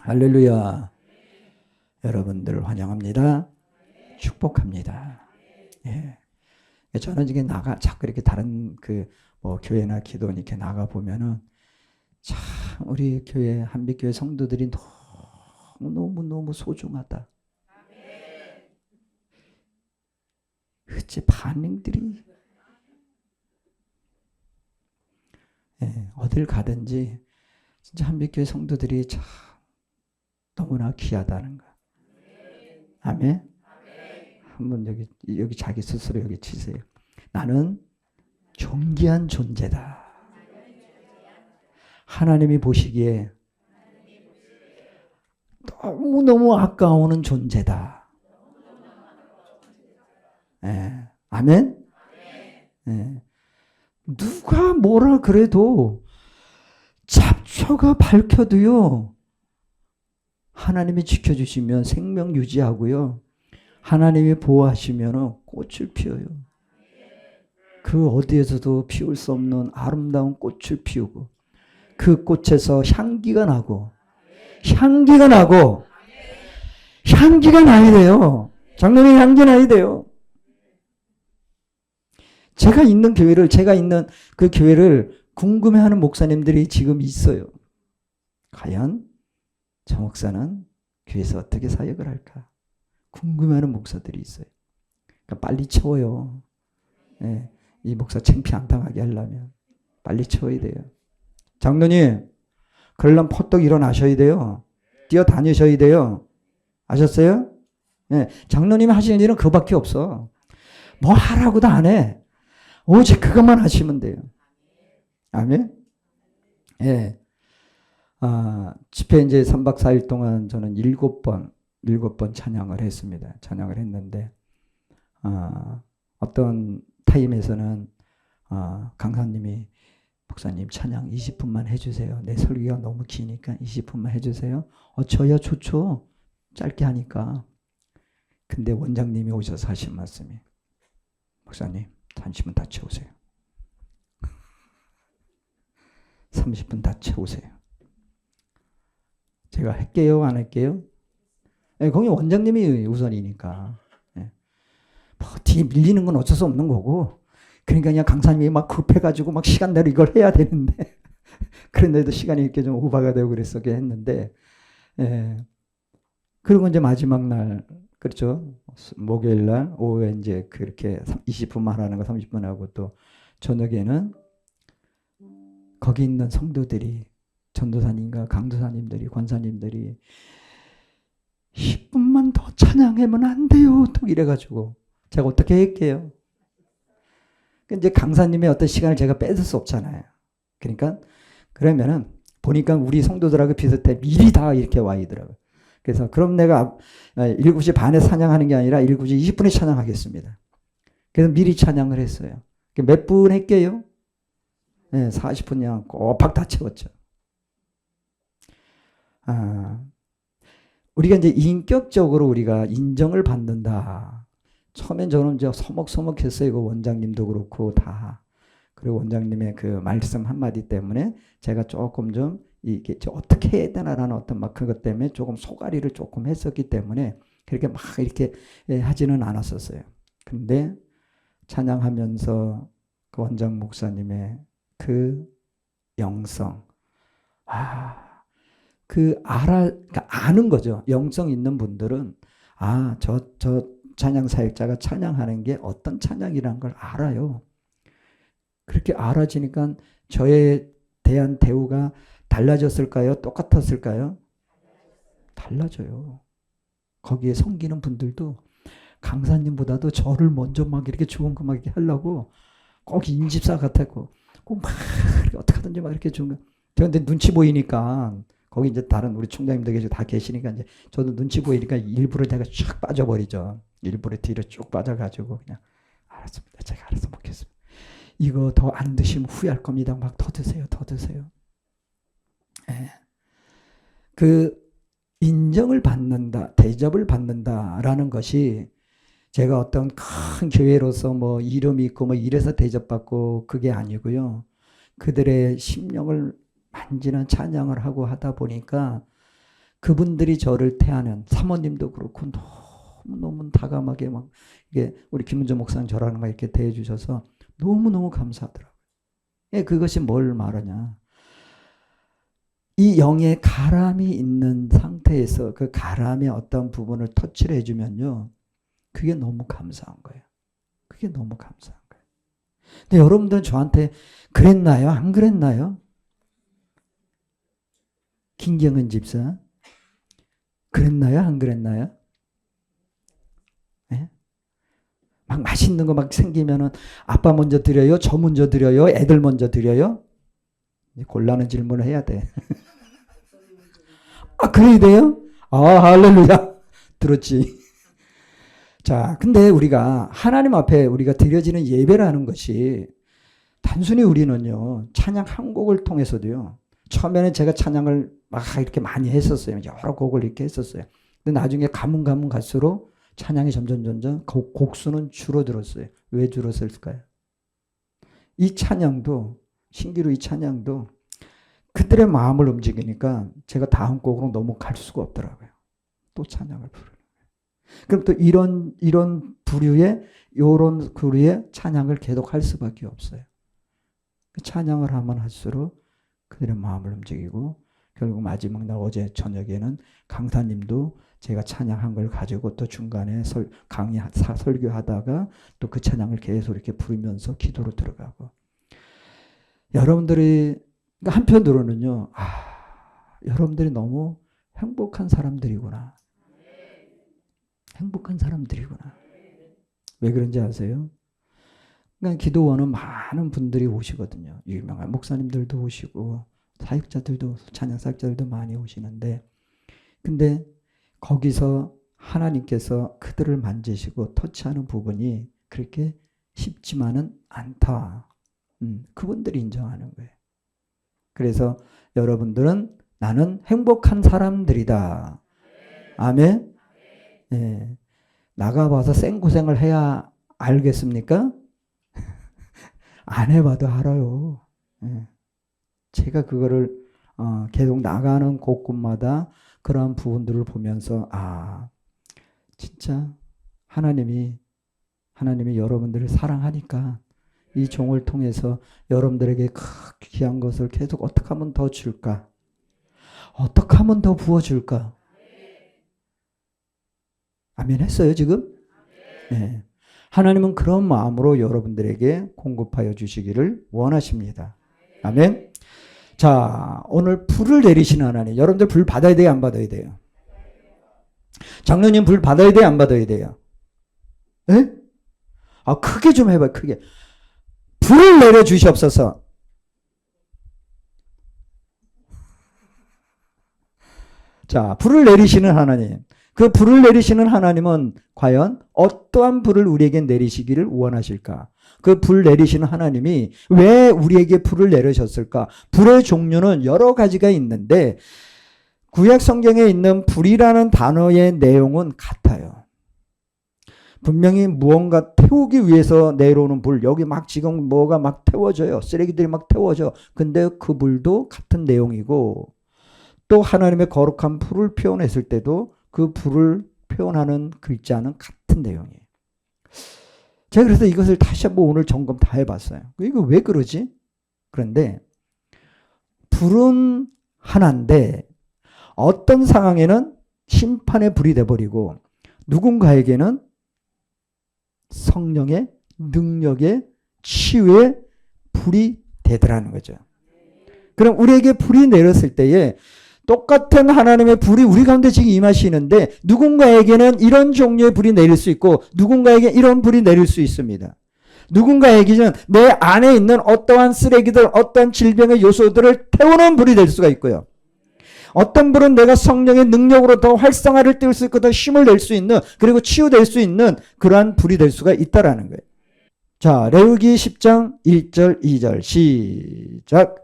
할렐루야. 여러분들 환영합니다. 축복합니다. 예. 저는 이게 자꾸 이렇게 다른 교회나 기도원 이렇게 나가 보면은 참 우리 교회 한빛교회 성도들이 너무 소중하다. 어째 반응들이 어딜 가든지 진짜 한빛교회 성도들이 참 너무나 귀하다는 거. 아멘. 한번 여기 자기 스스로 여기 치세요. 나는 존귀한 존재다. 하나님이 보시기에 너무너무 아까우는 존재다. 아멘. 누가 뭐라 그래도 잡초가 밝혀도요, 하나님이 지켜주시면 생명 유지하고요, 하나님이 보호하시면 꽃을 피워요. 그 어디에서도 피울 수 없는 아름다운 꽃을 피우고, 그 꽃에서 향기가 나야 돼요. 장로님 향기 나야 돼요. 제가 있는 그 교회를 궁금해하는 목사님들이 지금 있어요. 과연 저 목사는 교회에서 어떻게 사역을 할까? 궁금해하는 목사들이 있어요. 그러니까 빨리 채워요. 이 목사 창피 안 당하게 하려면 빨리 채워야 돼요. 장로님, 그러려면 퍼뜩 일어나셔야 돼요. 뛰어다니셔야 돼요. 아셨어요? 장로님이 하시는 일은 그거밖에 없어. 뭐 하라고도 안 해. 오직 그것만 하시면 돼요. 아멘? 집회 이제 3박 4일 동안 저는 7번 찬양을 했습니다. 찬양을 했는데, 어떤 타임에서는, 강사님이 목사님 찬양 20분만 해주세요. 내 설교가 너무 기니까 20분만 해주세요. 저야 좋죠. 짧게 하니까. 근데 원장님이 오셔서 하신 말씀이, 목사님, 30분 다 채우세요. 30분 다 채우세요. 제가 할게요, 안 할게요? 거기 원장님이 우선이니까. 뭐 뒤에 밀리는 건 어쩔 수 없는 거고, 그러니까 그냥 강사님이 막 급해가지고 막 시간대로 이걸 해야 되는데, 그런데도 시간이 이렇게 좀 오버가 되고 그랬었게 했는데, 그리고 이제 마지막 날, 그렇죠. 목요일 날 오후에 이제 그렇게 20분만 하는 거 30분 하고, 또 저녁에는 거기 있는 성도들이, 전도사님과 강도사님들이, 권사님들이 10분만 더 찬양하면 안 돼요. 또 이래가지고 제가 어떻게 할게요? 이제 강사님의 어떤 시간을 제가 뺏을 수 없잖아요. 그러니까 그러면은 보니까 우리 성도들하고 비슷해. 미리 다 이렇게 와 있더라고요. 그래서 그럼 내가 7시 반에 찬양하는 게 아니라 7시 20분에 찬양하겠습니다. 그래서 미리 찬양을 했어요. 몇 분 할게요? 40분 그냥 꼬박 다 채웠죠. 우리가 이제 인격적으로 우리가 인정을 받는다. 처음엔 저는 이제 서먹서먹했어요. 그 원장님도 그렇고 다. 그리고 원장님의 그 말씀 한마디 때문에 제가 조금 좀 이게 어떻게 해야 되나라는 어떤 막 그것 때문에 조금 소가리를 조금 했었기 때문에 그렇게 막 이렇게 하지는 않았었어요. 근데 찬양하면서 그 원장 목사님의 그 영성, 그러니까 아는 거죠. 영성 있는 분들은 저 찬양 사역자가 찬양하는 게 어떤 찬양이라는 걸 알아요. 그렇게 알아지니까 저에 대한 대우가 달라졌을까요? 똑같았을까요? 달라져요. 거기에 섬기는 분들도 강사님보다도 저를 먼저 막 이렇게 좋은 거 막 이렇게 하려고 꼭 인집사 같았고 꼭 막 어떻게 하든지 막 이렇게 좋은 거. 그런데 눈치 보이니까 거기 이제 다른 우리 총장님들 다 계시니까 이제 저도 눈치 보이니까 일부러 내가 쫙 빠져버리죠. 일부러 뒤로 쭉 빠져가지고 그냥 알았습니다. 제가 알아서 먹겠습니다. 이거 더 안 드시면 후회할 겁니다. 막 더 드세요. 더 드세요. 그 인정을 받는다, 대접을 받는다라는 것이 제가 어떤 큰 교회로서 뭐 이름이 있고 뭐 이래서 대접받고 그게 아니고요. 그들의 심령을 만지는 찬양을 하고 하다 보니까 그분들이 저를 태하는 사모님도 그렇고 너무너무 다감하게 막 이게 우리 김은조 목사님 저랑 막 이렇게 대해 주셔서 너무너무 감사하더라고요. 예, 그것이 뭘 말하냐. 이 영의 가람이 있는 상태에서 그 가람의 어떤 부분을 터치를 해주면요. 그게 너무 감사한 거예요. 그게 너무 감사한 거예요. 근데 여러분들은 저한테 그랬나요? 안 그랬나요? 김경은 집사. 그랬나요? 안 그랬나요? 네? 막 맛있는 거 막 생기면은 아빠 먼저 드려요? 저 먼저 드려요? 애들 먼저 드려요? 곤란한 질문을 해야 돼. 아, 그래야 돼요? 아, 할렐루야. 들었지. 자, 근데 우리가 하나님 앞에 우리가 드려지는 예배라는 것이 단순히 우리는요, 찬양 한 곡을 통해서도요, 처음에는 제가 찬양을 막 이렇게 많이 했었어요. 여러 곡을 이렇게 했었어요. 근데 나중에 가면 갈수록 찬양이 점점 곡수는 줄어들었어요. 왜 줄었을까요? 이 찬양도, 신기루 이 찬양도 그들의 마음을 움직이니까 제가 다음 곡으로 넘어갈 수가 없더라고요. 또 찬양을 부르는 거예요. 그럼 또 이런 부류의, 요런 부류의 찬양을 계속 할 수밖에 없어요. 찬양을 하면 할수록 그들의 마음을 움직이고, 결국 마지막 날 어제 저녁에는 강사님도 제가 찬양한 걸 가지고 또 중간에 설교하다가 또 그 찬양을 계속 이렇게 부르면서 기도로 들어가고. 여러분들이, 한편으로는요, 여러분들이 너무 행복한 사람들이구나. 행복한 사람들이구나. 왜 그런지 아세요? 그러니까 기도원은 많은 분들이 오시거든요. 유명한 목사님들도 오시고 사역자들도, 찬양 사역자들도 많이 오시는데, 근데 거기서 하나님께서 그들을 만지시고 터치하는 부분이 그렇게 쉽지만은 않다. 그분들이 인정하는 거예요. 그래서 여러분들은 나는 행복한 사람들이다. 아멘. 예. 나가봐서 생고생을 해야 알겠습니까? 안 해봐도 알아요. 예. 제가 그거를 계속 나가는 곳곳마다 그러한 부분들을 보면서 진짜 하나님이 여러분들을 사랑하니까 이 종을 통해서 여러분들에게 귀한 것을 계속 어떻게 하면 더 줄까? 어떻게 하면 더 부어줄까? 아멘 했어요 지금? 네. 하나님은 그런 마음으로 여러분들에게 공급하여 주시기를 원하십니다. 아멘. 자, 오늘 불을 내리시는 하나님. 여러분들 불 받아야 돼요? 안 받아야 돼요? 장로님 불 받아야 돼요? 안 받아야 돼요? 네? 크게 좀 해봐요. 크게. 불을 내려주시옵소서. 자, 불을 내리시는 하나님. 그 불을 내리시는 하나님은 과연 어떠한 불을 우리에게 내리시기를 원하실까? 그 불 내리시는 하나님이 왜 우리에게 불을 내리셨을까? 불의 종류는 여러 가지가 있는데 구약 성경에 있는 불이라는 단어의 내용은 같아요. 분명히 무언가 태우기 위해서 내려오는 불, 여기 막 지금 뭐가 막 태워져요. 쓰레기들이 막 태워져. 근데 그 불도 같은 내용이고, 또 하나님의 거룩한 불을 표현했을 때도 그 불을 표현하는 글자는 같은 내용이에요. 제가 그래서 이것을 다시 한번 오늘 점검 다 해봤어요. 이거 왜 그러지? 그런데 불은 하나인데 어떤 상황에는 심판의 불이 돼버리고 누군가에게는 성령의 능력의 치유의 불이 되더라는 거죠. 그럼 우리에게 불이 내렸을 때에 똑같은 하나님의 불이 우리 가운데 지금 임하시는데 누군가에게는 이런 종류의 불이 내릴 수 있고 누군가에게 이런 불이 내릴 수 있습니다. 누군가에게는 내 안에 있는 어떠한 쓰레기들, 어떠한 질병의 요소들을 태우는 불이 될 수가 있고요. 어떤 불은 내가 성령의 능력으로 더 활성화를 띄울 수 있고 더 힘을 낼 수 있는, 그리고 치유될 수 있는 그러한 불이 될 수가 있다라는 거예요. 자, 레위기 10장 1절 2절 시작.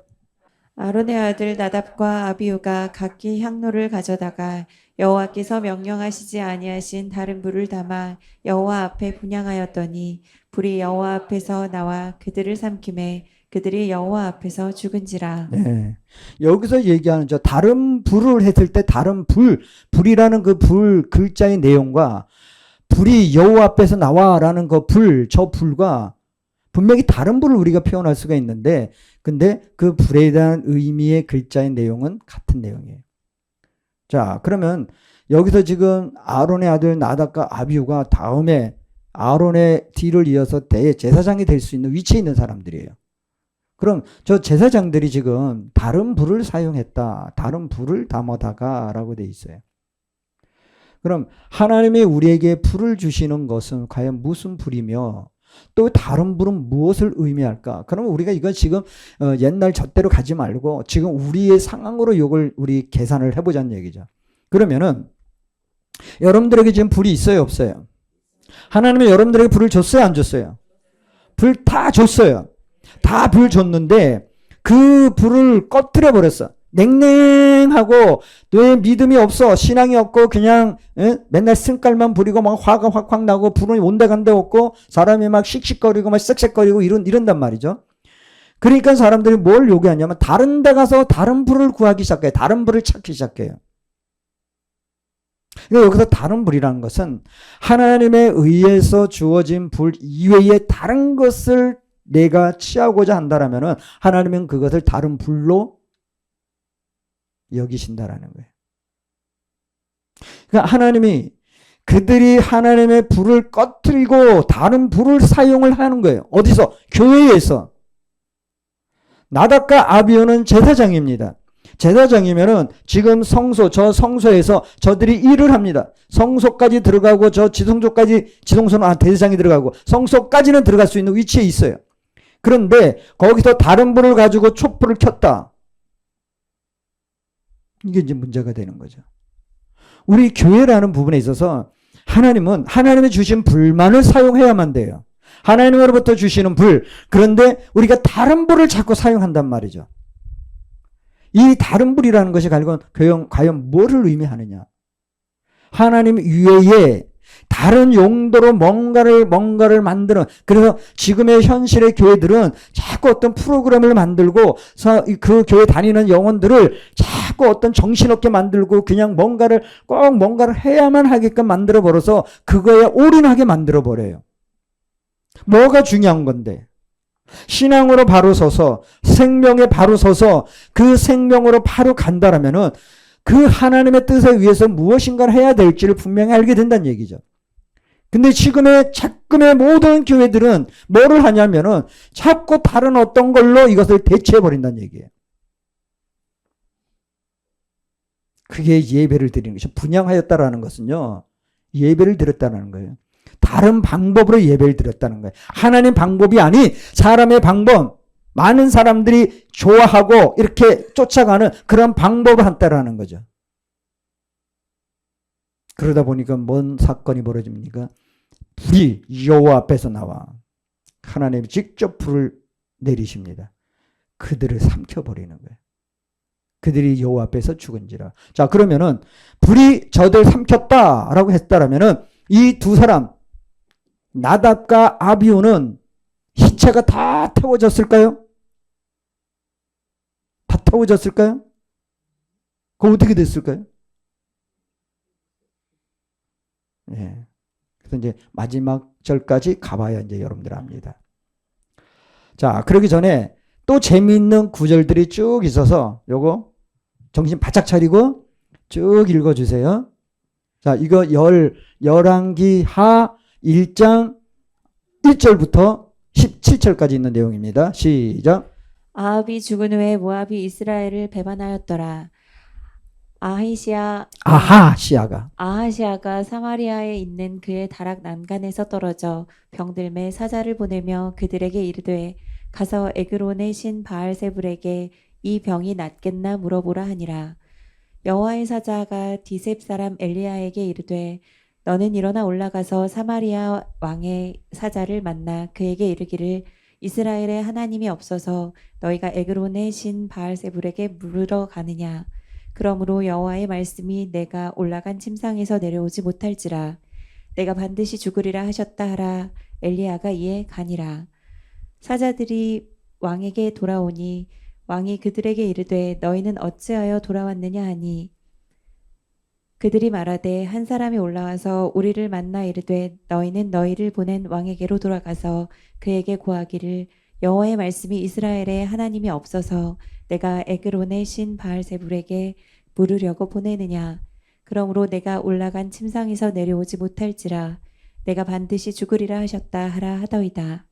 아론의 아들 나답과 아비후가 각기 향로를 가져다가 여호와께서 명령하시지 아니하신 다른 불을 담아 여호와 앞에 분향하였더니 불이 여호와 앞에서 나와 그들을 삼키매 그들이 여호와 앞에서 죽은지라. 네. 여기서 얘기하는 저 다른 불을 했을 때 다른 불이라는 그 불 글자의 내용과 불이 여호와 앞에서 나와라는 그 저 불과 분명히 다른 불을 우리가 표현할 수가 있는데 근데 그 불에 대한 의미의 글자의 내용은 같은 내용이에요. 자, 그러면 여기서 지금 아론의 아들 나답과 아비후가 다음에 아론의 뒤를 이어서 대제사장이 될 수 있는 위치에 있는 사람들이에요. 그럼 저 제사장들이 지금 다른 불을 사용했다. 다른 불을 담아다가 라고 돼 있어요. 그럼 하나님이 우리에게 불을 주시는 것은 과연 무슨 불이며 또 다른 불은 무엇을 의미할까? 그러면 우리가 이건 지금 옛날 잣대로 가지 말고 지금 우리의 상황으로 이걸 우리 계산을 해보자는 얘기죠. 그러면은 여러분들에게 지금 불이 있어요, 없어요? 하나님이 여러분들에게 불을 줬어요, 안 줬어요? 불 다 줬어요. 다 불 줬는데 그 불을 꺼뜨려 버렸어. 냉랭하고 왜 믿음이 없어, 신앙이 없고 그냥 맨날 승깔만 부리고 막 화가 확확 나고 불은 온데간데 없고 사람이 막 씩씩거리고 막 쌕쌕거리고 이런단 말이죠. 그러니까 사람들이 뭘 요구하냐면 다른 데 가서 다른 불을 구하기 시작해요. 다른 불을 찾기 시작해요. 그러니까 여기서 다른 불이라는 것은 하나님에 의해서 주어진 불 이외에 다른 것을 내가 취하고자 한다라면은 하나님은 그것을 다른 불로 여기신다라는 거예요. 그러니까 하나님이 그들이 하나님의 불을 꺼뜨리고 다른 불을 사용을 하는 거예요. 어디서? 교회에서. 나답과 아비후는 제사장입니다. 제사장이면은 지금 저 성소에서 저들이 일을 합니다. 성소까지 들어가고 지성소는 대제사장이 들어가고 성소까지는 들어갈 수 있는 위치에 있어요. 그런데 거기서 다른 불을 가지고 촛불을 켰다. 이게 이제 문제가 되는 거죠. 우리 교회라는 부분에 있어서 하나님은 하나님이 주신 불만을 사용해야만 돼요. 하나님으로부터 주시는 불. 그런데 우리가 다른 불을 자꾸 사용한단 말이죠. 이 다른 불이라는 것이 과연 뭐를 의미하느냐? 하나님 외에 다른 용도로 뭔가를 만드는, 그래서 지금의 현실의 교회들은 자꾸 어떤 프로그램을 만들고 그 교회 다니는 영혼들을 자꾸 어떤 정신없게 만들고 그냥 뭔가를 해야만 하게끔 만들어 버려서 그거에 올인하게 만들어 버려요. 뭐가 중요한 건데? 신앙으로 바로 서서 생명에 바로 서서 그 생명으로 바로 간다라면은 그 하나님의 뜻에 의해서 무엇인가를 해야 될지를 분명히 알게 된다는 얘기죠. 근데 지금의 모든 교회들은 뭐를 하냐면은 자꾸 다른 어떤 걸로 이것을 대체해 버린다는 얘기예요. 그게 예배를 드리는 것이죠. 분양하였다라는 것은요, 예배를 드렸다는 거예요. 다른 방법으로 예배를 드렸다는 거예요. 하나님 방법이 아닌 사람의 방법, 많은 사람들이 좋아하고 이렇게 쫓아가는 그런 방법을 한다라는 거죠. 그러다 보니까 뭔 사건이 벌어집니까? 불이 여호와 앞에서 나와 하나님이 직접 불을 내리십니다. 그들을 삼켜버리는 거예요. 그들이 여호와 앞에서 죽은지라. 자, 그러면은 불이 저들 삼켰다라고 했다라면은 이 두 사람 나답과 아비후는 시체가 다 태워졌을까요? 다 태워졌을까요? 그거 어떻게 됐을까요? 예. 그래서 이제 마지막 절까지 가봐야 이제 여러분들 압니다. 자, 그러기 전에 또 재미있는 구절들이 쭉 있어서 요거 정신 바짝 차리고 쭉 읽어주세요. 자, 이거 열왕기 하 1장 1절부터 17절까지 있는 내용입니다. 시작. 아합이 죽은 후에 모압이 이스라엘을 배반하였더라. 아하시아가 사마리아에 있는 그의 다락 난간에서 떨어져 병들매 사자를 보내며 그들에게 이르되 가서 에그론의 신 바알세불에게 이 병이 낫겠나 물어보라 하니라. 여호와의 사자가 디셉 사람 엘리야에게 이르되 너는 일어나 올라가서 사마리아 왕의 사자를 만나 그에게 이르기를 이스라엘에 하나님이 없어서 너희가 에그론의 신 바알세불에게 물으러 가느냐. 그러므로 여호와의 말씀이 내가 올라간 침상에서 내려오지 못할지라. 내가 반드시 죽으리라 하셨다 하라. 엘리야가 이에 가니라. 사자들이 왕에게 돌아오니 왕이 그들에게 이르되 너희는 어찌하여 돌아왔느냐 하니 그들이 말하되 한 사람이 올라와서 우리를 만나 이르되 너희는 너희를 보낸 왕에게로 돌아가서 그에게 고하기를 여호와의 말씀이 이스라엘에 하나님이 없어서 내가 에그론의 신 바알세불에게 물으려고 보내느냐. 그러므로 내가 올라간 침상에서 내려오지 못할지라 내가 반드시 죽으리라 하셨다 하라 하더이다.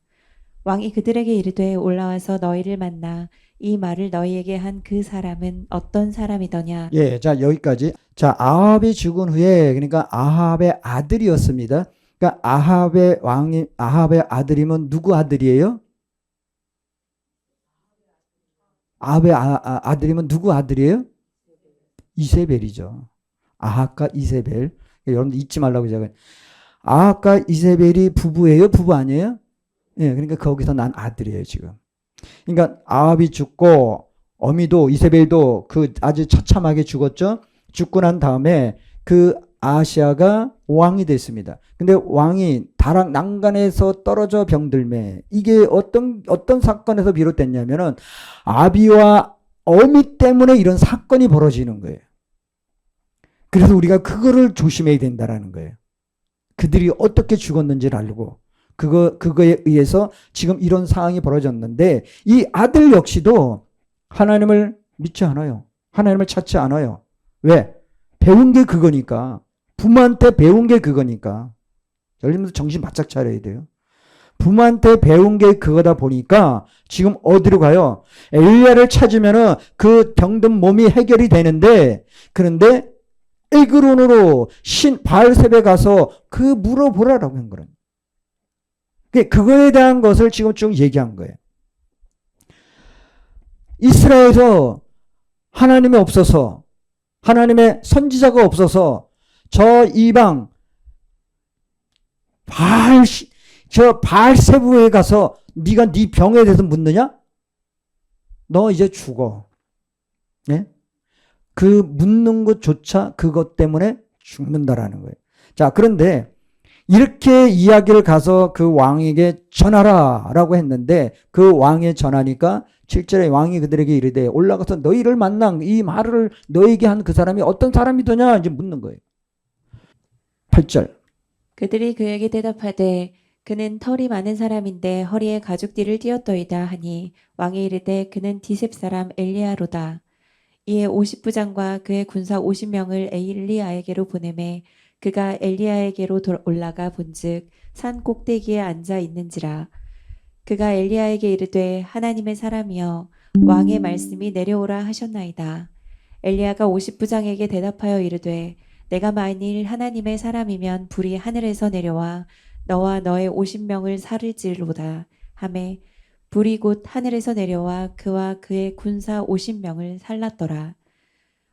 왕이 그들에게 이르되 올라와서 너희를 만나 이 말을 너희에게 한 그 사람은 어떤 사람이더냐. 예, 자 여기까지. 자 아합이 죽은 후에 그러니까 아합의 아들이었습니다. 그러니까 아합의 아들이면 누구 아들이에요? 아합의 아들이면 누구 아들이에요? 이세벨이죠. 아합과 이세벨. 여러분들 잊지 말라고 제가. 아합과 이세벨이 부부예요? 부부 아니에요? 예, 그러니까 거기서 난 아들이에요, 지금. 그러니까 아합이 죽고 어미도 이세벨도 그 아주 처참하게 죽었죠. 죽고 난 다음에 그 아시아가 왕이 됐습니다. 근데 왕이 다락 난간에서 떨어져 병들매 이게 어떤 사건에서 비롯됐냐면은 아비와 어미 때문에 이런 사건이 벌어지는 거예요. 그래서 우리가 그거를 조심해야 된다라는 거예요. 그들이 어떻게 죽었는지를 알고 그거에 의해서 지금 이런 상황이 벌어졌는데 이 아들 역시도 하나님을 믿지 않아요. 하나님을 찾지 않아요. 왜? 배운 게 그거니까. 부모한테 배운 게 그거니까. 여러분들 정신 바짝 차려야 돼요. 부모한테 배운 게 그거다 보니까 지금 어디로 가요? 엘리야를 찾으면은 그 병든 몸이 해결이 되는데 그런데 에그론으로 신 바알셉에 가서 그 물어보라라고 한 거예요. 그거에 대한 것을 지금 쭉 얘기한 거예요. 이스라엘에서 하나님이 없어서 하나님의 선지자가 없어서 저 이방 바알세부에 가서 네가 네 병에 대해서 묻느냐? 너 이제 죽어. 예? 그 묻는 것조차 그것 때문에 죽는다라는 거예요. 자, 그런데 이렇게 이야기를 가서 그 왕에게 전하라라고 했는데 그 왕에 전하니까 7절에 왕이 그들에게 이르되 올라가서 너희를 만난 이 말을 너에게 한 그 사람이 어떤 사람이더냐 이제 묻는 거예요. 8절. 그들이 그에게 대답하되 그는 털이 많은 사람인데 허리에 가죽띠를 띠었더이다 하니 왕이 이르되 그는 디셉 사람 엘리야로다. 이에 50부장과 그의 군사 50명을 엘리야에게로 보내매 그가 엘리야에게로 올라가 본즉 산 꼭대기에 앉아 있는지라. 그가 엘리야에게 이르되 하나님의 사람이여 왕의 말씀이 내려오라 하셨나이다. 엘리야가 50부장에게 대답하여 이르되 내가 만일 하나님의 사람이면 불이 하늘에서 내려와 너와 너의 50명을 살을지로다 하매 불이 곧 하늘에서 내려와 그와 그의 군사 50명을 살랐더라.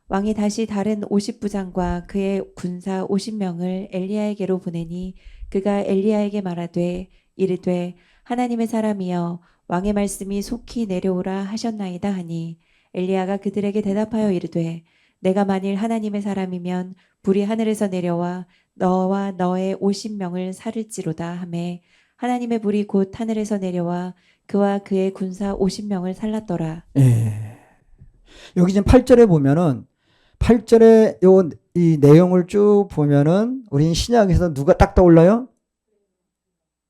왕이 다시 다른 50부장과 그의 군사 50명을 엘리야에게로 보내니 그가 엘리야에게 말하되 이르되 하나님의 사람이여 왕의 말씀이 속히 내려오라 하셨나이다 하니 엘리야가 그들에게 대답하여 이르되 내가 만일 하나님의 사람이면 불이 하늘에서 내려와 너와 너의 50명을 살을지로다 하매 하나님의 불이 곧 하늘에서 내려와 그와 그의 군사 50명을 살랐더라. 예. 여기 지금 8절에 보면은 8절에 이 내용을 쭉 보면은 우리는 신약에서 누가 딱 떠올라요?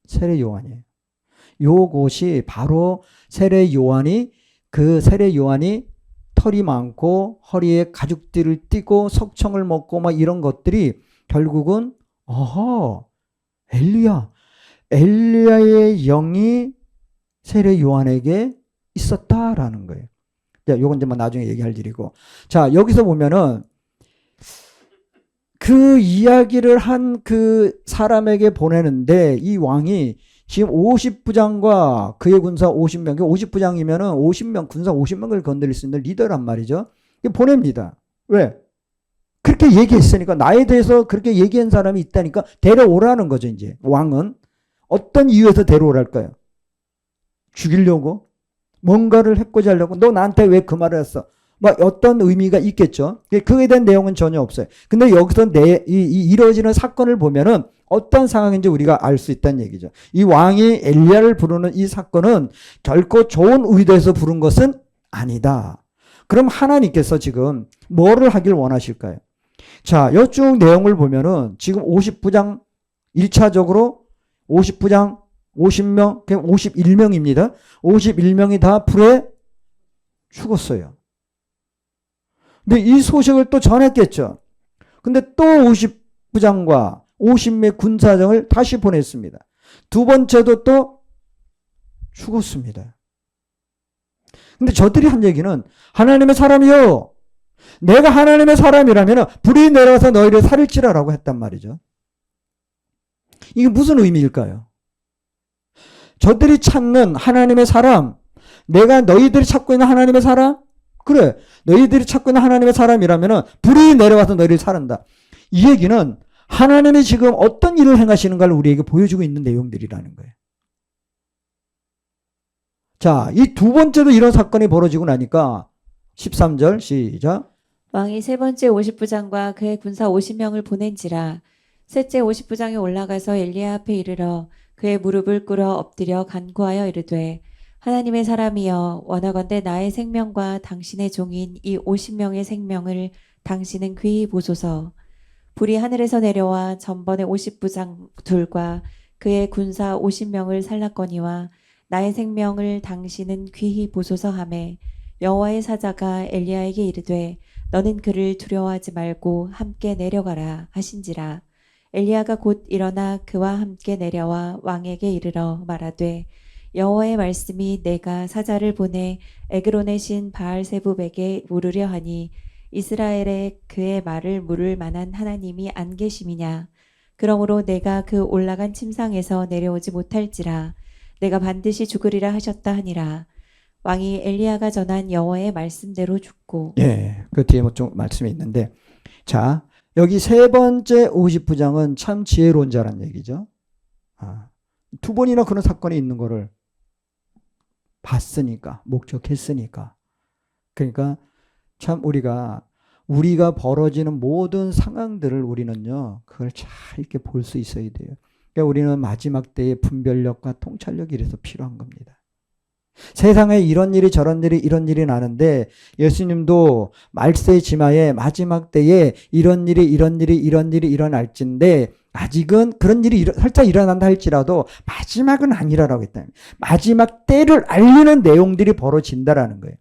세례 요한이에요. 요것이 바로 세례 요한이 털이 많고 허리에 가죽띠를 띠고 석청을 먹고 막 이런 것들이 결국은 엘리야의 영이 세례 요한에게 있었다라는 거예요. 자, 요건 이제 나중에 얘기할 일이고. 자, 여기서 보면은 그 이야기를 한 그 사람에게 보내는데 이 왕이 지금 50부장과 그의 군사 50명, 50부장이면은 50명, 군사 50명을 건드릴 수 있는 리더란 말이죠. 보냅니다. 왜? 그렇게 얘기했으니까, 나에 대해서 그렇게 얘기한 사람이 있다니까 데려오라는 거죠, 이제. 왕은. 어떤 이유에서 데려오랄까요? 죽이려고? 뭔가를 해코지 하려고? 너 나한테 왜 그 말을 했어? 뭐 어떤 의미가 있겠죠. 그에 대한 내용은 전혀 없어요. 근데 여기서 이루어지는 사건을 보면은 어떤 상황인지 우리가 알 수 있다는 얘기죠. 이 왕이 엘리야를 부르는 이 사건은 결코 좋은 의도에서 부른 것은 아니다. 그럼 하나님께서 지금 뭐를 하길 원하실까요? 자, 이쪽 내용을 보면은 지금 50부장 1차적으로 50부장 50명, 51명입니다. 51명이 다 불에 죽었어요. 근데 이 소식을 또 전했겠죠. 근데 또 50부장과 50명 군사정을 다시 보냈습니다. 두 번째도 또 죽었습니다. 근데 저들이 한 얘기는 하나님의 사람이요. 내가 하나님의 사람이라면 불이 내려와서 너희를 살릴지라라고 했단 말이죠. 이게 무슨 의미일까요? 저들이 찾는 하나님의 사람, 내가 너희들이 찾고 있는 하나님의 사람? 그래, 너희들이 찾고 있는 하나님의 사람이라면 불이 내려와서 너희를 살린다. 이 얘기는 하나님이 지금 어떤 일을 행하시는가를 우리에게 보여주고 있는 내용들이라는 거예요. 자, 이 두 번째도 이런 사건이 벌어지고 나니까 13절 시작. 왕이 세 번째 50부장과 그의 군사 50명을 보낸지라. 셋째 50부장이 올라가서 엘리야 앞에 이르러 그의 무릎을 꿇어 엎드려 간구하여 이르되 하나님의 사람이여 원하건대 나의 생명과 당신의 종인 이 50명의 생명을 당신은 귀히 보소서. 불이 하늘에서 내려와 전번의 50부장 둘과 그의 군사 50명을 살랐거니와 나의 생명을 당신은 귀히 보소서 하매 여호와의 사자가 엘리야에게 이르되 너는 그를 두려워하지 말고 함께 내려가라 하신지라. 엘리야가 곧 일어나 그와 함께 내려와 왕에게 이르러 말하되 여호와의 말씀이 내가 사자를 보내 에그론의 신 바알세붑에게 물으려 하니 이스라엘에 그의 말을 물을 만한 하나님이 안 계심이냐. 그러므로 내가 그 올라간 침상에서 내려오지 못할지라. 내가 반드시 죽으리라 하셨다 하니라. 왕이 엘리야가 전한 여호와의 말씀대로 죽고. 예, 그 뒤에 뭐 좀 말씀이 있는데, 자, 여기 세 번째 50부장은 참 지혜로운 자란 얘기죠. 두 번이나 그런 사건이 있는 거를 봤으니까, 목격했으니까. 그러니까 참 우리가 벌어지는 모든 상황들을 우리는요, 그걸 잘 이렇게 볼 수 있어야 돼요. 그러니까 우리는 마지막 때의 분별력과 통찰력이 이래서 필요한 겁니다. 세상에 이런 일이 저런 일이 이런 일이 나는데 예수님도 말세 지마에 마지막 때에 이런 일이 일어날진데 아직은 그런 일이 살짝 일어난다 할지라도 마지막은 아니라라고 했다. 마지막 때를 알리는 내용들이 벌어진다라는 거예요.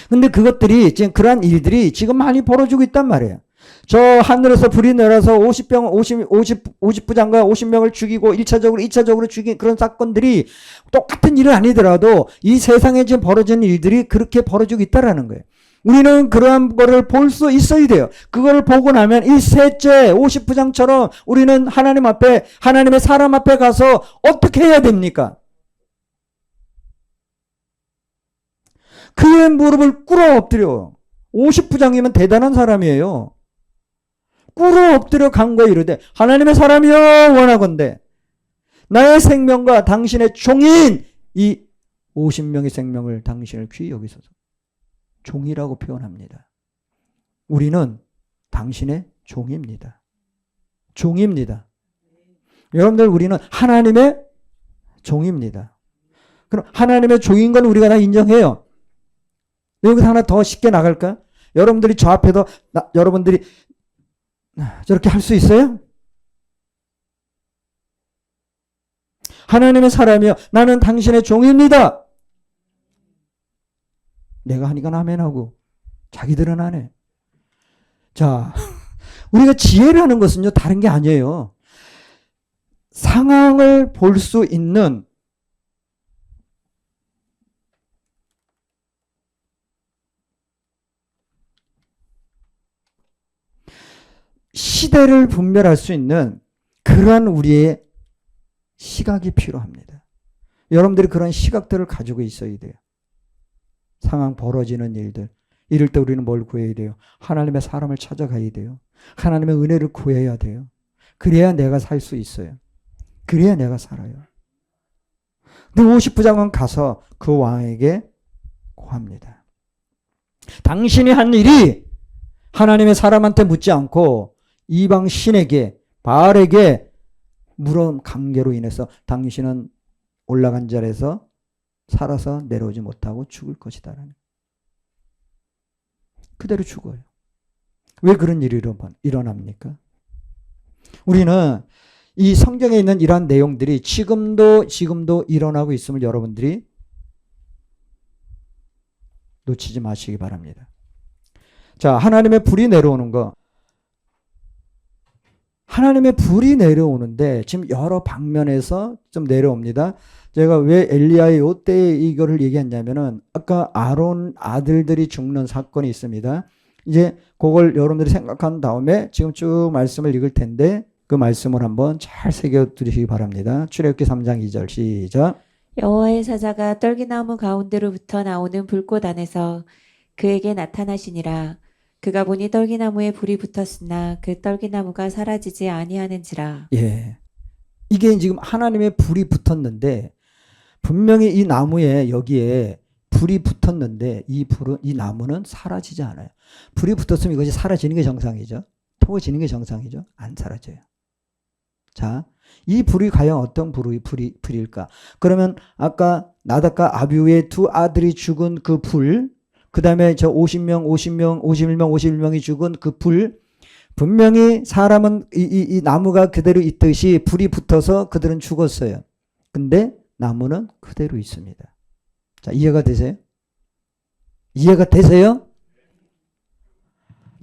근데 그것들이 지금 그러한 일들이 지금 많이 벌어지고 있단 말이에요. 저 하늘에서 불이 내려서 50부장과 50명을 죽이고 1차적으로 2차적으로 죽인 그런 사건들이 똑같은 일은 아니더라도 이 세상에 지금 벌어지는 일들이 그렇게 벌어지고 있다라는 거예요. 우리는 그러한 거를 볼 수 있어야 돼요. 그걸 보고 나면 이 셋째 50부장처럼 우리는 하나님 앞에, 하나님의 사람 앞에 가서 어떻게 해야 됩니까? 그의 무릎을 꿇어 엎드려. 50부장이면 대단한 사람이에요. 꿇어 엎드려 간구하여 이르되 하나님의 사람이여 원하건대 나의 생명과 당신의 종인 이 50명의 생명을 당신을 귀히 여기소서. 종이라고 표현합니다. 우리는 당신의 종입니다. 종입니다. 여러분들 우리는 하나님의 종입니다. 그럼 하나님의 종인 건 우리가 다 인정해요. 여기서 하나 더 쉽게 나갈까? 여러분들이 저 앞에서 여러분들이 저렇게 할 수 있어요? 하나님의 사람이여 나는 당신의 종입니다. 내가 하니까 아멘하고 자기들은 안 해. 자, 우리가 지혜를 하는 것은요 다른 게 아니에요. 상황을 볼 수 있는 시대를 분별할 수 있는 그러한 우리의 시각이 필요합니다. 여러분들이 그런 시각들을 가지고 있어야 돼요. 상황 벌어지는 일들. 이럴 때 우리는 뭘 구해야 돼요? 하나님의 사람을 찾아가야 돼요. 하나님의 은혜를 구해야 돼요. 그래야 내가 살 수 있어요. 그래야 내가 살아요. 근데 50부장은 가서 그 왕에게 고합니다. 당신이 한 일이 하나님의 사람한테 묻지 않고 이방 신에게 바알에게 물은 관계로 인해서 당신은 올라간 자리에서 살아서 내려오지 못하고 죽을 것이다. 그대로 죽어요. 왜 그런 일이 일어납니까? 우리는 이 성경에 있는 이러한 내용들이 지금도 일어나고 있음을 여러분들이 놓치지 마시기 바랍니다. 자, 하나님의 불이 내려오는 거. 하나님의 불이 내려오는데 지금 여러 방면에서 좀 내려옵니다. 제가 왜 엘리야의 요때에 이거를 얘기했냐면은 아까 아론 아들들이 죽는 사건이 있습니다. 이제 그걸 여러분들이 생각한 다음에 지금 쭉 말씀을 읽을 텐데 그 말씀을 한번 잘 새겨 두시기 바랍니다. 출애굽기 3장 2절 시작. 여호와의 사자가 떨기나무 가운데로부터 나오는 불꽃 안에서 그에게 나타나시니라. 그가 보니 떨기나무에 불이 붙었으나 그 떨기나무가 사라지지 아니하는지라. 예. 이게 지금 하나님의 불이 붙었는데 분명히 이 나무에 여기에 불이 붙었는데 이 나무는 사라지지 않아요. 불이 붙었으면 이것이 사라지는 게 정상이죠. 태워지는 게 정상이죠. 안 사라져요. 자, 이 불이 과연 어떤 불일까? 그러면 아까 나답과 아비후의 두 아들이 죽은 그 불, 그 다음에 저 51명이 죽은 그 불, 분명히 사람은 이 나무가 그대로 있듯이 불이 붙어서 그들은 죽었어요. 근데 나무는 그대로 있습니다. 자, 이해가 되세요? 이해가 되세요?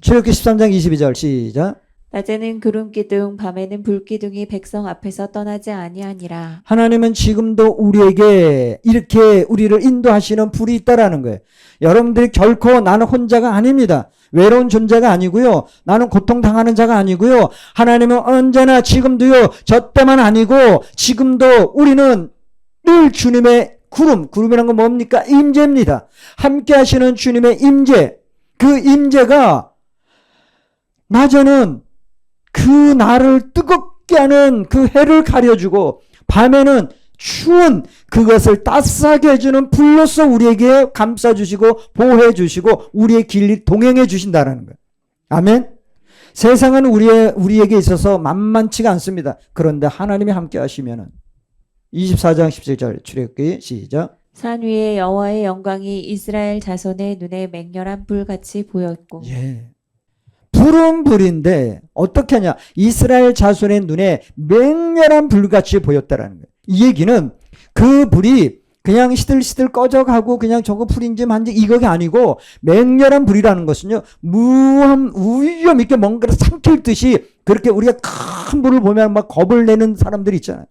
출애굽기 13장 22절 시작. 낮에는 구름 기둥, 밤에는 불 기둥이 백성 앞에서 떠나지 아니하니라. 하나님은 지금도 우리에게 이렇게 우리를 인도하시는 불이 있다라는 거예요. 여러분들이 결코 나는 혼자가 아닙니다. 외로운 존재가 아니고요. 나는 고통당하는 자가 아니고요. 하나님은 언제나 지금도요. 저 때만 아니고 지금도 우리는 늘 주님의 구름이란 건 뭡니까? 임재입니다. 함께 하시는 주님의 임재. 그 임재가 낮에는 그 날을 뜨겁게 하는 그 해를 가려주고 밤에는 추운 그것을 따스하게 해주는 불로서 우리에게 감싸주시고 보호해주시고 우리의 길이 동행해 주신다는 거예요. 아멘. 세상은 우리에게 있어서 만만치가 않습니다. 그런데 하나님이 함께 하시면은 24장 17절 출애굽기 시작. 산 위에 여호와의 영광이 이스라엘 자손의 눈에 맹렬한 불같이 보였고. 예. 불은 불인데 어떻게 하냐? 이스라엘 자손의 눈에 맹렬한 불같이 보였다라는 거예요. 이 얘기는 그 불이 그냥 시들시들 꺼져가고 그냥 저거 불인지 만지 이거가 아니고 맹렬한 불이라는 것은요. 위험 있게 뭔가를 삼킬 듯이 그렇게 우리가 큰 불을 보면 막 겁을 내는 사람들이 있잖아요.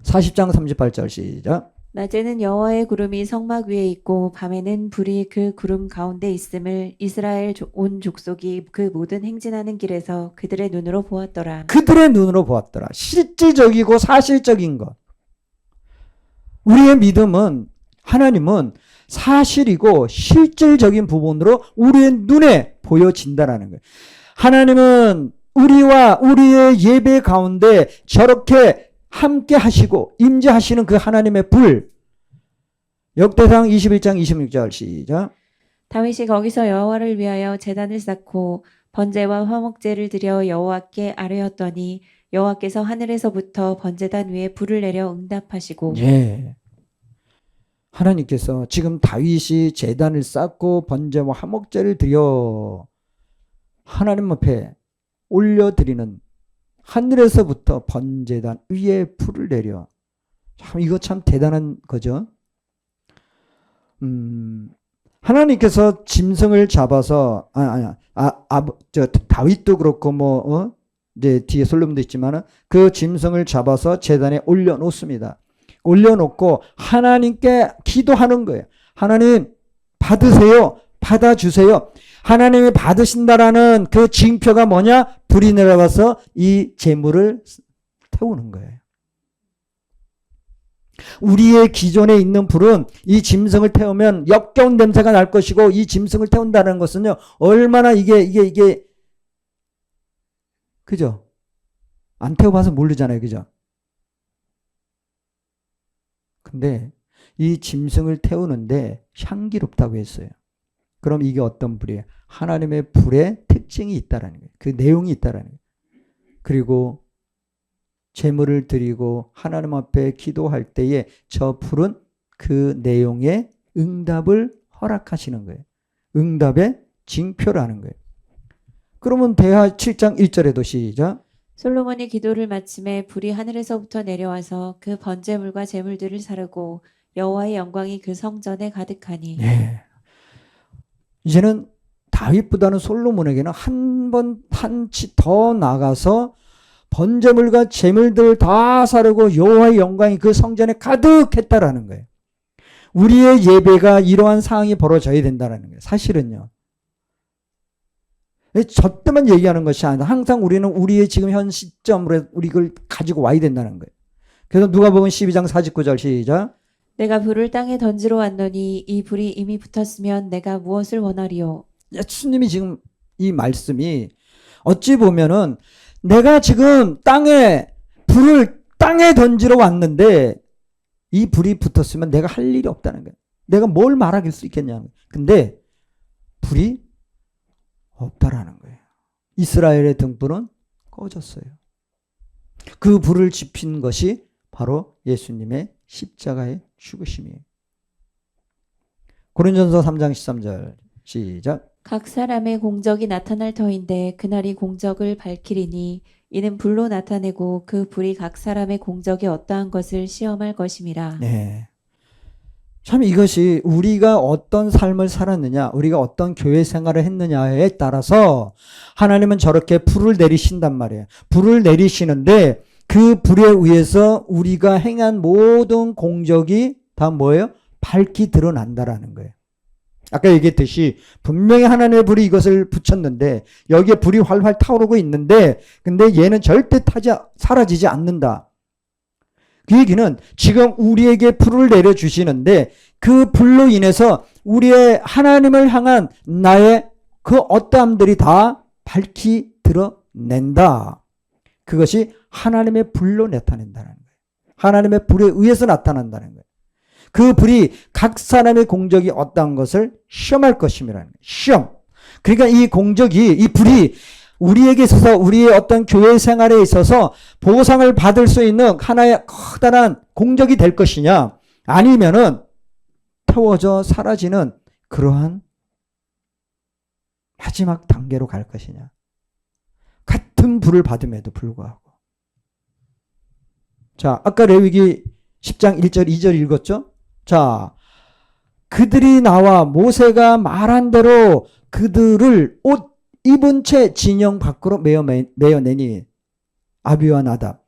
40장 38절 시작. 낮에는 여호와의 구름이 성막 위에 있고 밤에는 불이 그 구름 가운데 있음을 이스라엘 온 족속이 그 모든 행진하는 길에서 그들의 눈으로 보았더라. 그들의 눈으로 보았더라. 실질적이고 사실적인 것. 우리의 믿음은 하나님은 사실이고 실질적인 부분으로 우리의 눈에 보여진다라는 거예요. 하나님은 우리와 우리의 예배 가운데 저렇게 함께 하시고 임재하시는 그 하나님의 불. 역대상 21장 26절 시작. 다윗이 거기서 여호와를 위하여 제단을 쌓고 번제와 화목제를 드려 여호와께 아뢰었더니 여호와께서 하늘에서부터 번제단 위에 불을 내려 응답하시고. 예. 하나님께서 지금 다윗이 제단을 쌓고 번제와 화목제를 드려 하나님 앞에 올려드리는 하늘에서부터 번제단 위에 불을 내려. 참 이거 참 대단한 거죠. 하나님께서 짐승을 잡아서 다윗도 그렇고 이제 뒤에 솔로몬도 있지만은 그 짐승을 잡아서 제단에 올려놓습니다. 올려놓고 하나님께 기도하는 거예요. 하나님 받으세요. 받아주세요. 하나님이 받으신다라는 그 징표가 뭐냐? 불이 내려가서 이 제물을 태우는 거예요. 우리의 기존에 있는 불은 이 짐승을 태우면 역겨운 냄새가 날 것이고 이 짐승을 태운다는 것은요. 얼마나 이게 그죠? 안 태워봐서 모르잖아요. 그죠? 근데 이 짐승을 태우는데 향기롭다고 했어요. 그럼 이게 어떤 불이에요? 하나님의 불의 특징이 있다라는 거예요. 그 내용이 있다라는 거예요. 그리고 제물을 드리고 하나님 앞에 기도할 때에 저 불은 그 내용의 응답을 허락하시는 거예요. 응답의 징표라는 거예요. 그러면 대하 7장 1절에도 시작. 솔로몬이 기도를 마침에 불이 하늘에서부터 내려와서 그 번제물과 제물들을 사르고 여호와의 영광이 그 성전에 가득하니. 예. 이제는 다윗보다는 솔로몬에게는 한치 더 나가서 번제물과 제물들 다 사르고 여호와의 영광이 그 성전에 가득했다라는 거예요. 우리의 예배가 이러한 상황이 벌어져야 된다는 거예요. 사실은요. 저 때만 얘기하는 것이 아니라 항상 우리는 우리의 지금 현 시점으로 우리 이걸 가지고 와야 된다는 거예요. 그래서 누가복음 12장 49절 시작. 내가 불을 땅에 던지러 왔노니 이 불이 이미 붙었으면 내가 무엇을 원하리요. 예수님이 지금 이 말씀이 어찌 보면은 내가 지금 불을 땅에 던지러 왔는데 이 불이 붙었으면 내가 할 일이 없다는 거예요. 내가 뭘 말할 수 있겠냐는 거예요. 근데 불이 없다라는 거예요. 이스라엘의 등불은 꺼졌어요. 그 불을 지핀 것이 바로 예수님의 십자가의 죽으심이에요. 고린전서 3장 13절 시작. 각 사람의 공적이 나타날 터인데 그날이 공적을 밝히리니 이는 불로 나타내고 그 불이 각 사람의 공적이 어떠한 것을 시험할 것임이라. 네. 참 이것이 우리가 어떤 삶을 살았느냐, 우리가 어떤 교회 생활을 했느냐에 따라서 하나님은 저렇게 불을 내리신단 말이에요. 불을 내리시는데 그 불에 의해서 우리가 행한 모든 공적이 다 뭐예요? 밝히 드러난다라는 거예요. 아까 얘기했듯이 분명히 하나님의 불이 이것을 붙였는데 여기에 불이 활활 타오르고 있는데 근데 얘는 절대 사라지지 않는다. 그 얘기는 지금 우리에게 불을 내려주시는데 그 불로 인해서 우리의 하나님을 향한 나의 그 어떠함들이 다 밝히 드러낸다. 그것이 하나님의 불로 나타낸다는 거예요. 하나님의 불에 의해서 나타난다는 거예요. 그 불이 각 사람의 공적이 어떠한 것을 시험할 것임이라는 거예요. 시험. 그러니까 이 공적이, 이 불이 우리에게 있어서 우리의 어떤 교회 생활에 있어서 보상을 받을 수 있는 하나의 커다란 공적이 될 것이냐, 아니면은 태워져 사라지는 그러한 마지막 단계로 갈 것이냐. 같은 불을 받음에도 불구하고. 자, 아까 레위기 10장 1절 2절 읽었죠? 자, 그들이 나와 모세가 말한 대로 그들을 옷 입은 채 진영 밖으로 메어내니 아비와 나답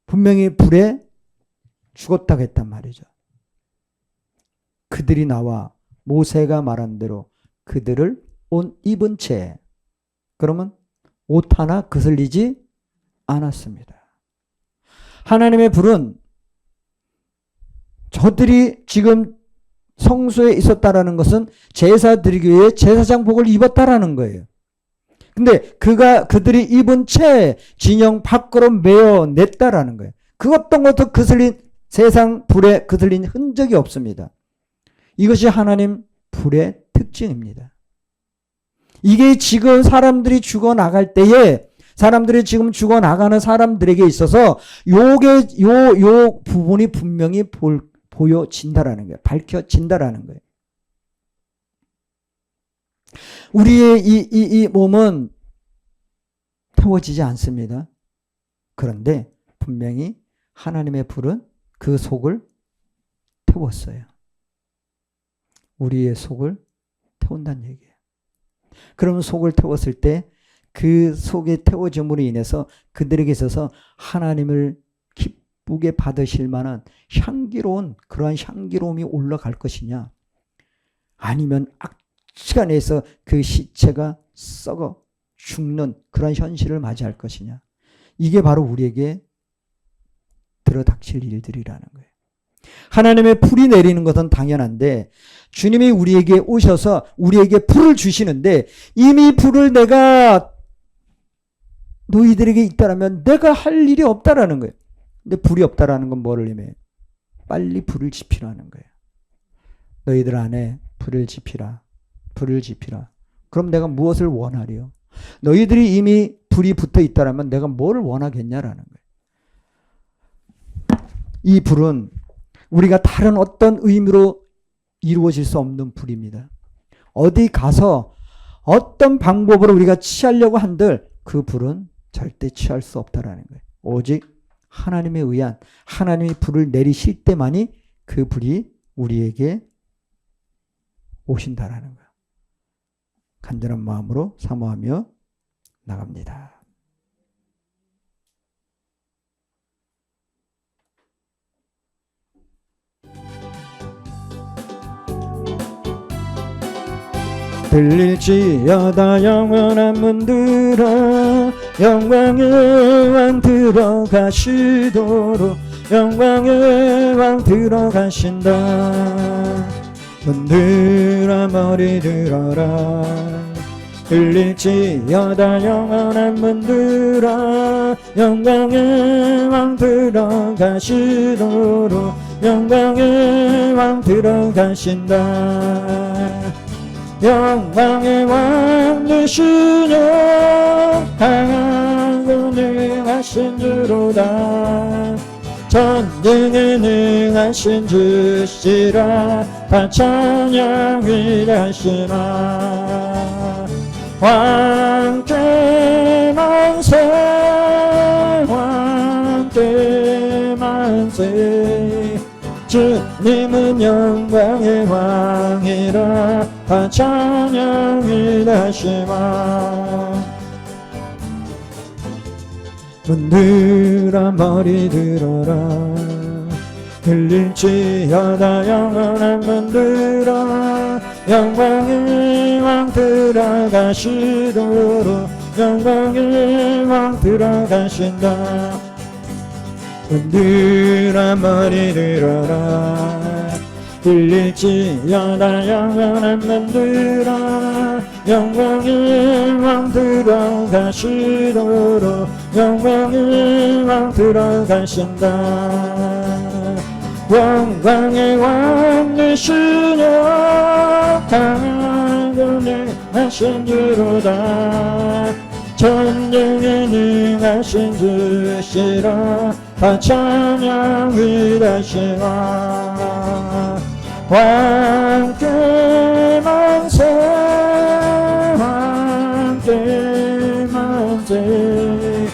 분명히 불에 죽었다고 했단 말이죠. 그들이 나와 모세가 말한 대로 그들을 옷 입은 채, 그러면 옷 하나 그슬리지 않았습니다. 하나님의 불은 저들이 지금 성소에 있었다라는 것은 제사 드리기 위해 제사장복을 입었다라는 거예요. 근데 그들이 입은 채 진영 밖으로 메어냈다라는 거예요. 그 어떤 것도 세상 불에 그슬린 흔적이 없습니다. 이것이 하나님 불의 특징입니다. 이게 지금 사람들이 죽어나갈 때에 사람들이 지금 죽어나가는 사람들에게 있어서 요 부분이 분명히 보여진다라는 거예요. 밝혀진다라는 거예요. 우리의 이 몸은 태워지지 않습니다. 그런데 분명히 하나님의 불은 그 속을 태웠어요. 우리의 속을 태운다는 얘기예요. 그러면 속을 태웠을 때 그 속에 태워짐으로 인해서 그들에게 있어서 하나님을 기쁘게 받으실 만한 향기로운 그러한 향기로움이 올라갈 것이냐, 아니면 시간에서 그 시체가 썩어 죽는 그런 현실을 맞이할 것이냐. 이게 바로 우리에게 들어닥칠 일들이라는 거예요. 하나님의 불이 내리는 것은 당연한데 주님이 우리에게 오셔서 우리에게 불을 주시는데 이미 불을 내가 너희들에게 있다라면 내가 할 일이 없다라는 거예요. 근데 불이 없다라는 건 뭐를 의미해요? 빨리 불을 지피라는 거예요. 너희들 안에 불을 지피라. 불을 지피라. 그럼 내가 무엇을 원하리요? 너희들이 이미 불이 붙어 있다라면 내가 뭐를 원하겠냐라는 거예요. 이 불은 우리가 다른 어떤 의미로 이루어질 수 없는 불입니다. 어디 가서 어떤 방법으로 우리가 취하려고 한들 그 불은 절대 취할 수 없다라는 거예요. 오직 하나님에 의한 하나님이 불을 내리실 때만이 그 불이 우리에게 오신다라는 거예요. 간절한 마음으로 사모하며 나갑니다. 들릴지어다 영원한 문들아 영광의 왕 들어가시도록 영광의 왕 들어가신다. 문들아 머리 들어라 들릴지어다 영원한 문들아 영광의 왕 들어가시도록 영광의 왕 들어가신다. 영광의 왕 되시며 강하고 능하신 주로다. 전쟁에 능하신 주시라. 다 찬양 위하시나. 왕께 만세 왕께 만세. 주님은 영광의 왕이라. 다 찬양 위하시마. 문들아 머리 들어라 들릴지어다 영원한 문들아 영광의 왕 들어가시도록 영광의 왕 들어가신다. 문들아 머리 들어라 들릴지어다 영원한 문들아 영광의 왕 들어가시도록 영광의 왕 들어가신다. 영광의 왕 되시며 강하고 능하신 주로다. 전쟁에 능하신 주시라. 다 찬양 위하시나. 왕께 만세 왕께 만세.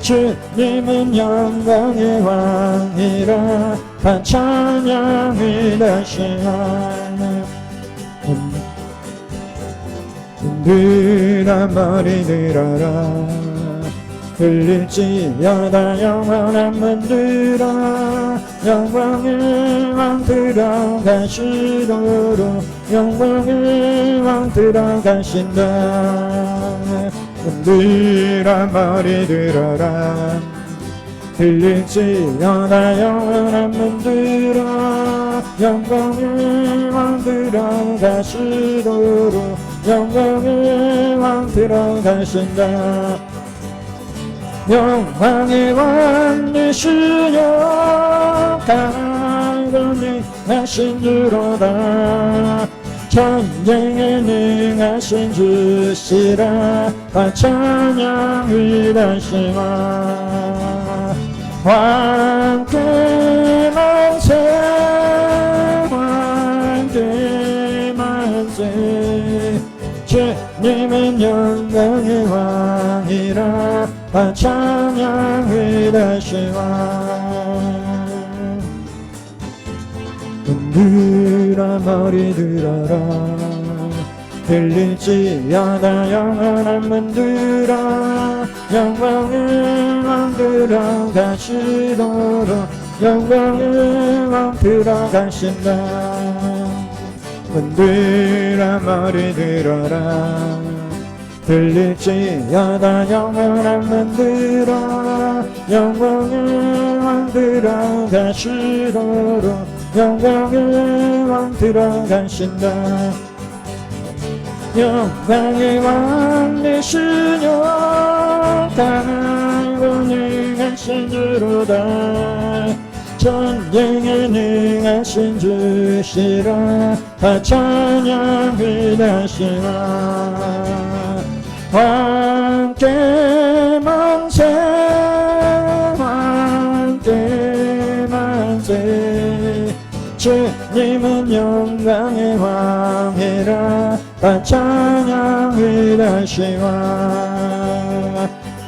주님은 영광의 왕이라. 다 찬양 위하시나. 문들아 머리 들어라 들릴지어다 영원한 문들아 영광의 왕 들어가시도록 영광의 왕 들어가신다. 문들아 머리 들어라 들릴지어다 영원한 문들아 영광의 왕 들어가시도록 영광의 왕 들어가신다. 영광의 왕 되시며 강하고 능하신 주로다. 전쟁에 능하신 주시라. 다 찬양 위하시마. 왕께 만세 왕께 만세. 주님은 영광의 왕이라. 다 찬양 위하시마. 문들아 머리 들어라 들릴지어다 영원한 문들아 영광의 왕 들어가시도록 영광의 왕 들어가신다. 문들아 머리 들어라 들릴지어다 영원한 문들아 영광의 왕 들어가시도록 영광의 왕 들어가신다. 영광의 왕 되시며 강하고 능하신 주로다. 전쟁에 능하신 주시라 다 찬양하시라 함께 만세 함께 만세 주님은 영광의 왕이라 다 찬양하시라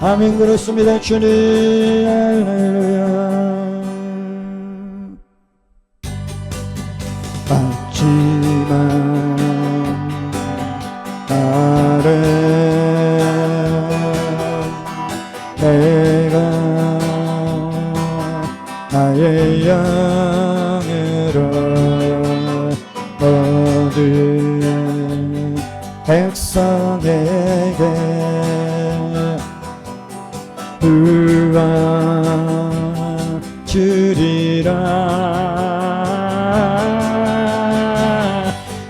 아멘. 그렇습니다. 주님 할렐루야. 하지만 나를 내가 나의 영으로 얻은 백성에게 구원 주리라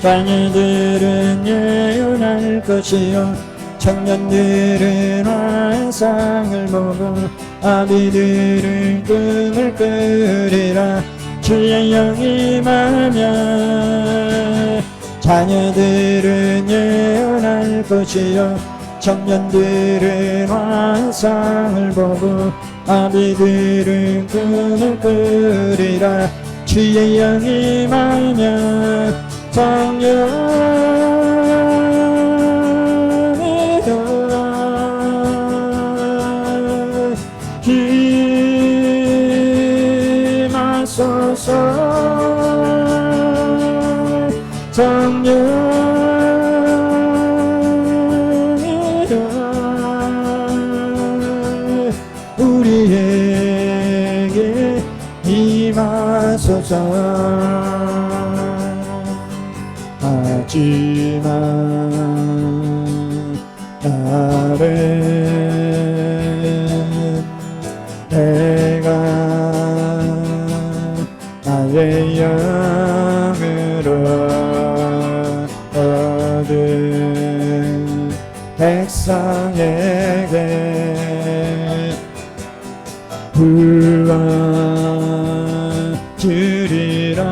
자녀들은 예언할 것이요 청년들은 환상을 보고 아비들은 꿈을 꾸리라 주의 영이 임하면 자녀들은 예언할 것이요 청년들은 환상을 보고 아비들은 꿈을 꾸리라 주의 영이 임하면 성령이여 임하소서 성령이여 우리에게 임하소서 하지만 나는 내가 나의 영으로 얻은 백성에게 구원 주리라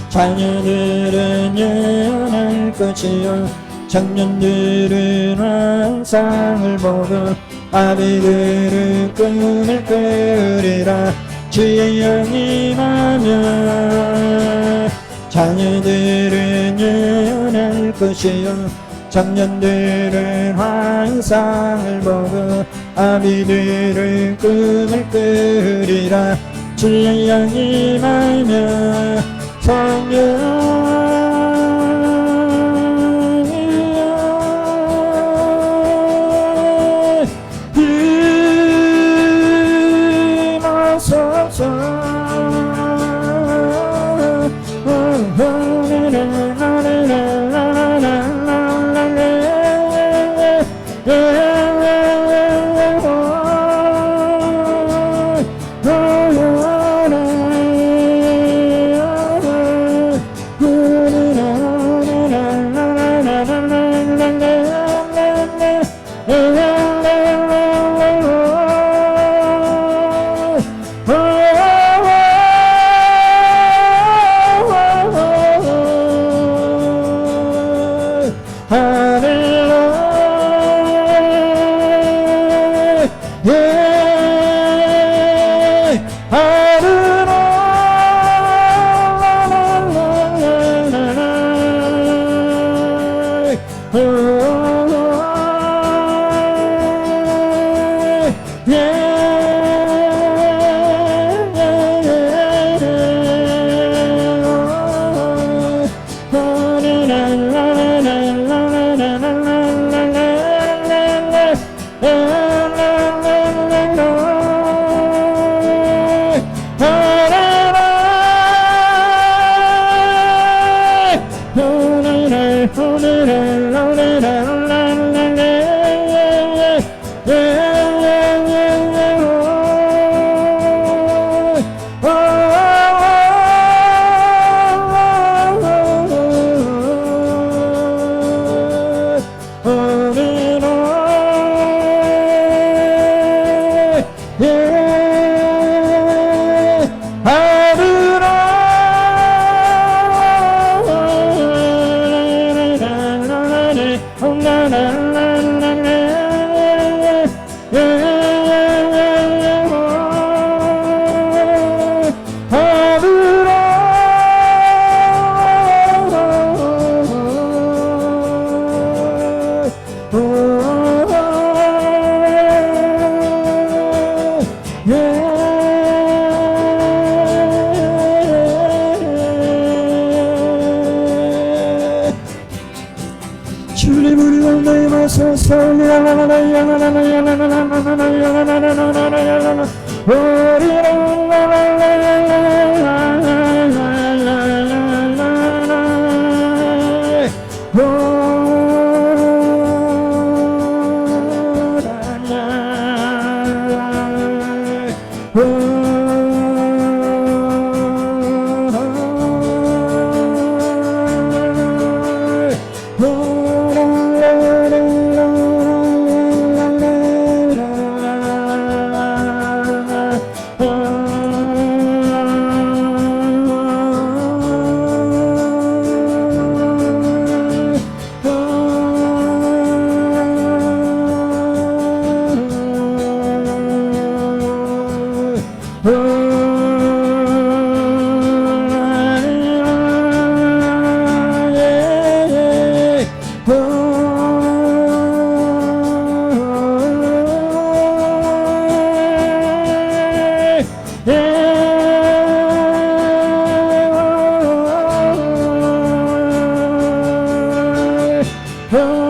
자녀들은 예언할 것이요 청년들은 환상을 보고 아비들은 꿈을 꾸리라 주의 영이 임하면 자녀들은 예언할 것이요 청년들은 환상을 보고 아비들은 꿈을 꾸리라 주의 영이 임하면 성령이여 임하소서 주님 우리 가운데 임하소서. Oh